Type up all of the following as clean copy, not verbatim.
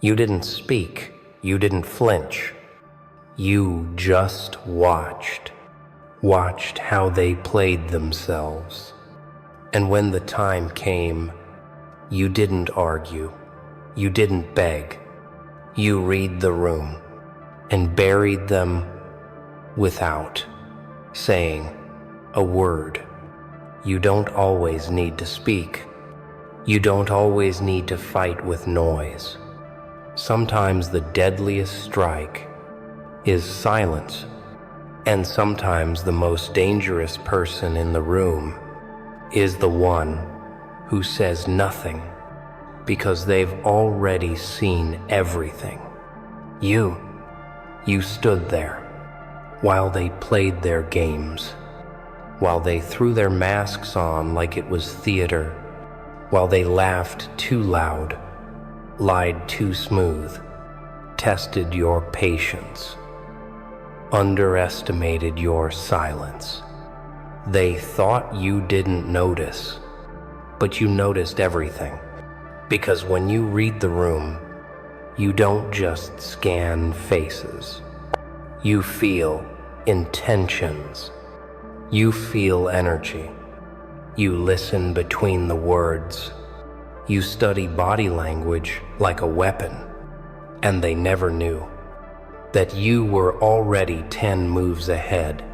You didn't speak. You didn't flinch. You just watched how they played themselves. And when the time came, you didn't argue. You didn't beg. You read the room and buried them without saying a word. You don't always need to speak. You don't always need to fight with noise. Sometimes the deadliest strike is silence, and sometimes the most dangerous person in the room is the one who says nothing because they've already seen everything. You stood there while they played their games, while they threw their masks on like it was theater, while they laughed too loud, lied too smooth, tested your patience, underestimated your silence. They thought you didn't notice, but you noticed everything. Because when you read the room, you don't just scan faces. You feel intentions. You feel energy. You listen between the words. You study body language like a weapon, and they never knew that you were already 10 moves ahead.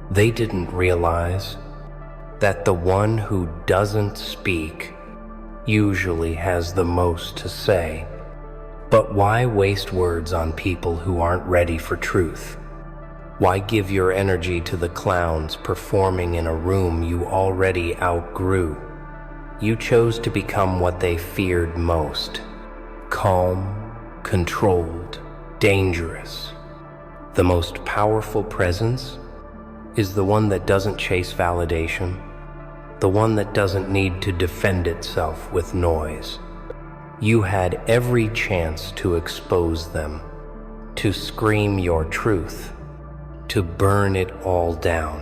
They didn't realize that the one who doesn't speak usually has the most to say. But why waste words on people who aren't ready for truth? Why give your energy to the clowns performing in a room you already outgrew? You chose to become what they feared most: calm, controlled, dangerous. The most powerful presence is the one that doesn't chase validation, the one that doesn't need to defend itself with noise. You had every chance to expose them, to scream your truth, to burn it all down,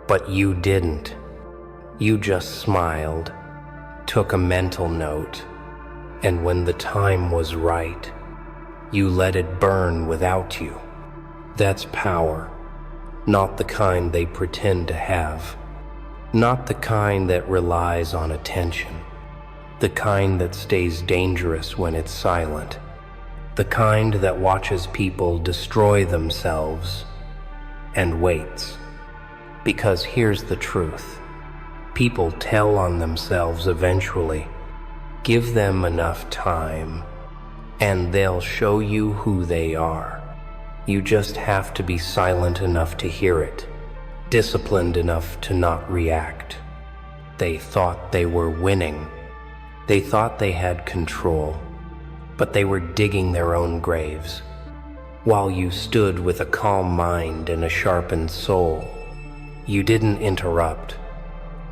but you didn't. You just smiled, took a mental note, and when the time was right, you let it burn without you. That's power, not the kind they pretend to have, not the kind that relies on attention, the kind that stays dangerous when it's silent, the kind that watches people destroy themselves and waits. Because here's the truth: people tell on themselves eventually. Give them enough time, and they'll show you who they are. You just have to be silent enough to hear it, disciplined enough to not react. They thought they were winning. They thought they had control, but they were digging their own graves. While you stood with a calm mind and a sharpened soul, you didn't interrupt.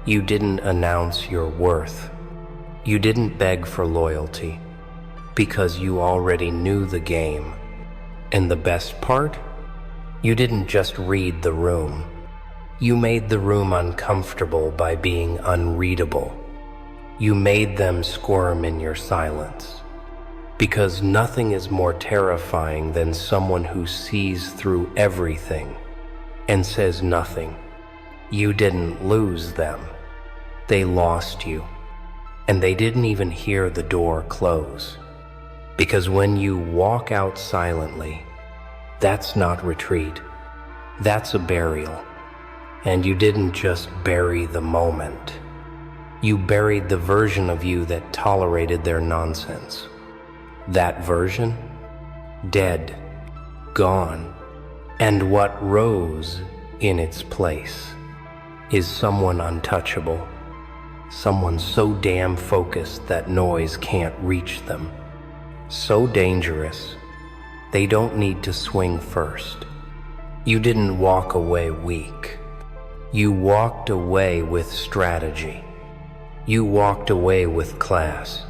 You didn't announce your worth. You didn't beg for loyalty, because you already knew the game. And the best part? You didn't just read the room. You made the room uncomfortable by being unreadable. You made them squirm in your silence. Because nothing is more terrifying than someone who sees through everything and says nothing. You didn't lose them. They lost you. And they didn't even hear the door close. Because when you walk out silently, that's not retreat. That's a burial. And you didn't just bury the moment. You buried the version of you that tolerated their nonsense. That version? Dead. Gone. And what rose in its place is someone untouchable. Someone so damn focused that noise can't reach them. So dangerous, they don't need to swing first. You didn't walk away weak. You walked away with strategy. You walked away with class.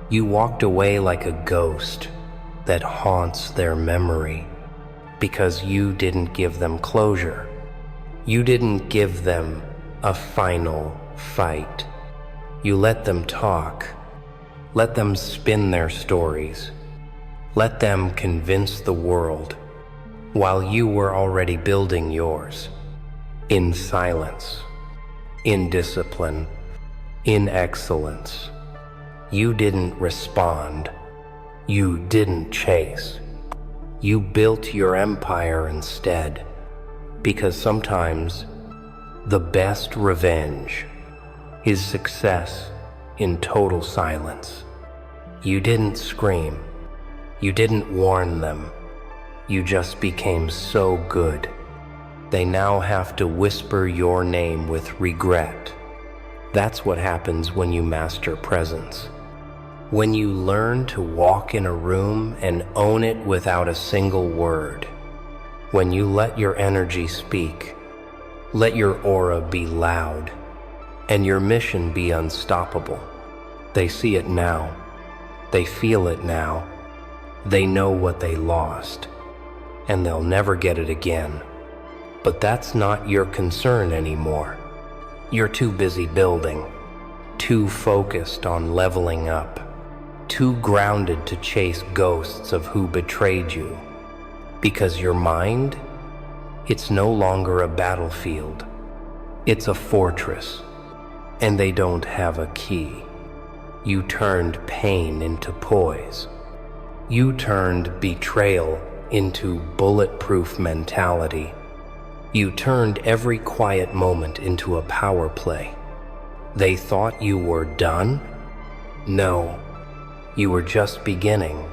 You walked away like a ghost that haunts their memory, because you didn't give them closure. You didn't give them a final fight. You let them talk. Let them spin their stories. Let them convince the world while you were already building yours. In silence, in discipline, in excellence. You didn't respond. You didn't chase. You built your empire instead. Because sometimes the best revenge is success in total silence. You didn't scream. You didn't warn them. You just became so good. They now have to whisper your name with regret. That's what happens when you master presence. When you learn to walk in a room and own it without a single word. When you let your energy speak. Let your aura be loud. And your mission be unstoppable. They see it now. They feel it now. They know what they lost. And they'll never get it again. But that's not your concern anymore. You're too busy building, too focused on leveling up, too grounded to chase ghosts of who betrayed you. Because your mind, it's no longer a battlefield. It's a fortress, and they don't have a key. You turned pain into poise. You turned betrayal into bulletproof mentality. You turned every quiet moment into a power play. They thought you were done? No, you were just beginning.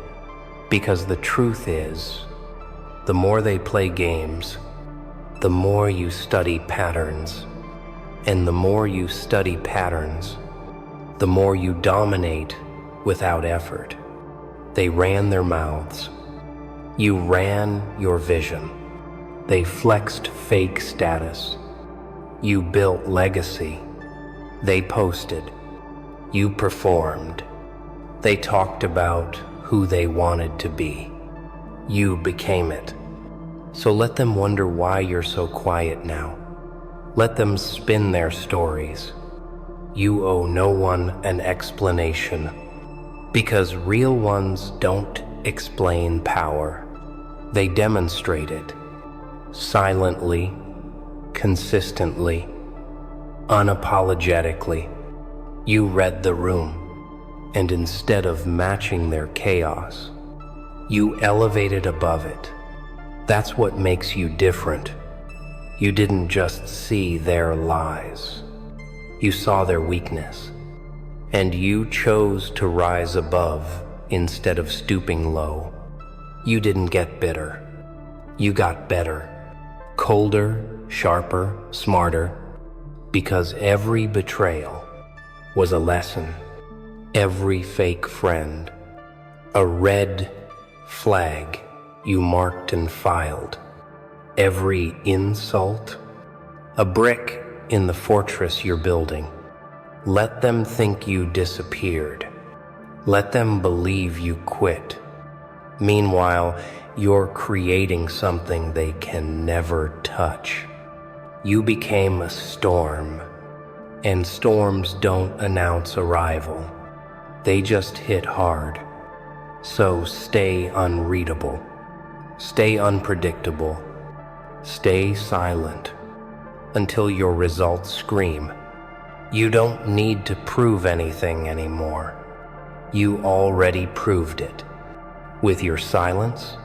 Because the truth is, the more they play games, the more you study patterns. And the more you study patterns, the more you dominate without effort. They ran their mouths. You ran your vision. They flexed fake status. You built legacy. They posted. You performed. They talked about who they wanted to be. You became it. So let them wonder why you're so quiet now. Let them spin their stories. You owe no one an explanation. Because real ones don't explain power. They demonstrate it. Silently, consistently, unapologetically. You read the room, and instead of matching their chaos, you elevated above it. That's what makes you different. You didn't just see their lies. You saw their weakness, and you chose to rise above instead of stooping low. You didn't get bitter. You got better. Colder, sharper, smarter, because every betrayal was a lesson. Every fake friend, a red flag you marked and filed. Every insult, a brick in the fortress you're building. Let them think you disappeared. Let them believe you quit. Meanwhile, you're creating something they can never touch. You became a storm, and storms don't announce arrival. They just hit hard. So stay unreadable. Stay unpredictable. Stay silent until your results scream. You don't need to prove anything anymore. You already proved it. With your silence,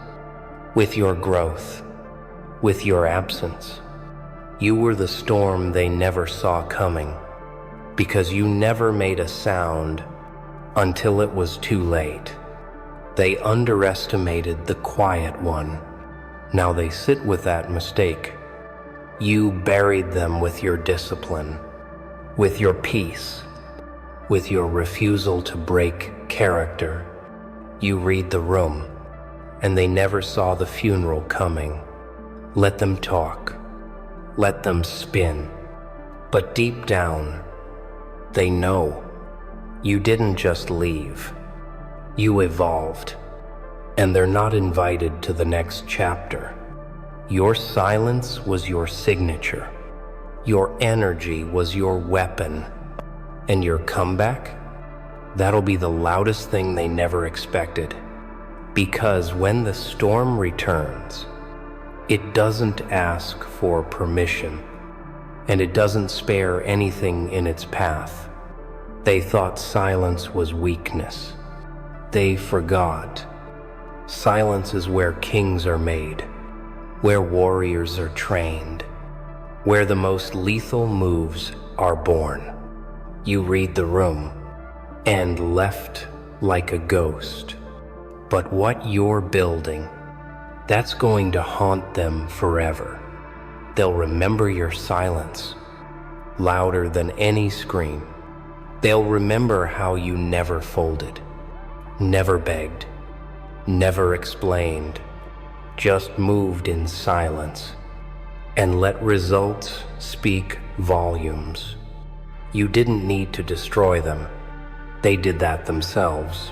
with your growth, with your absence. You were the storm they never saw coming, because you never made a sound until it was too late. They underestimated the quiet one. Now they sit with that mistake. You buried them with your discipline, with your peace, with your refusal to break character. You read the room, and they never saw the funeral coming. Let them talk. Let them spin. But deep down, they know you didn't just leave. You evolved, and they're not invited to the next chapter. Your silence was your signature. Your energy was your weapon. And your comeback? That'll be the loudest thing they never expected. Because when the storm returns, it doesn't ask for permission, and it doesn't spare anything in its path. They thought silence was weakness. They forgot. Silence is where kings are made, where warriors are trained, where the most lethal moves are born. You read the room and left like a ghost. But what you're building, that's going to haunt them forever. They'll remember your silence, louder than any scream. They'll remember how you never folded, never begged, never explained, just moved in silence and let results speak volumes. You didn't need to destroy them. They did that themselves.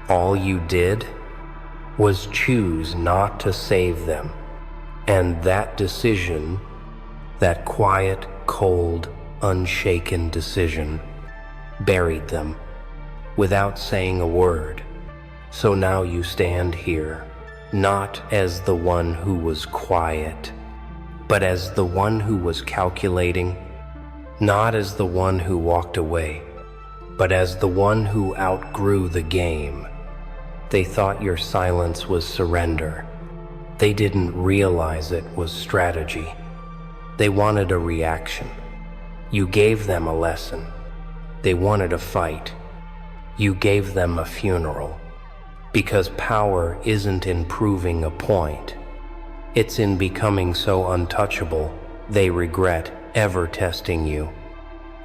All you did was choose not to save them. And that decision, that quiet, cold, unshaken decision, buried them without saying a word. So now you stand here, not as the one who was quiet, but as the one who was calculating, not as the one who walked away, but as the one who outgrew the game. They thought your silence was surrender. They didn't realize it was strategy. They wanted a reaction. You gave them a lesson. They wanted a fight. You gave them a funeral. Because power isn't in proving a point. It's in becoming so untouchable, they regret ever testing you.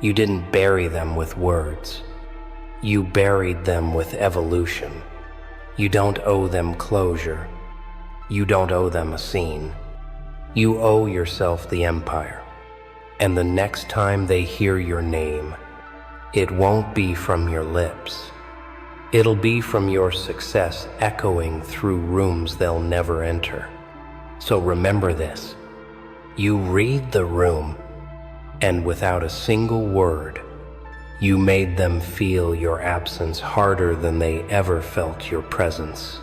You didn't bury them with words. You buried them with evolution. You don't owe them closure. You don't owe them a scene. You owe yourself the empire. And the next time they hear your name, it won't be from your lips. It'll be from your success echoing through rooms they'll never enter. So remember this. You read the room, and without a single word, you made them feel your absence harder than they ever felt your presence.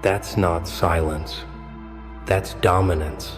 That's not silence. That's dominance.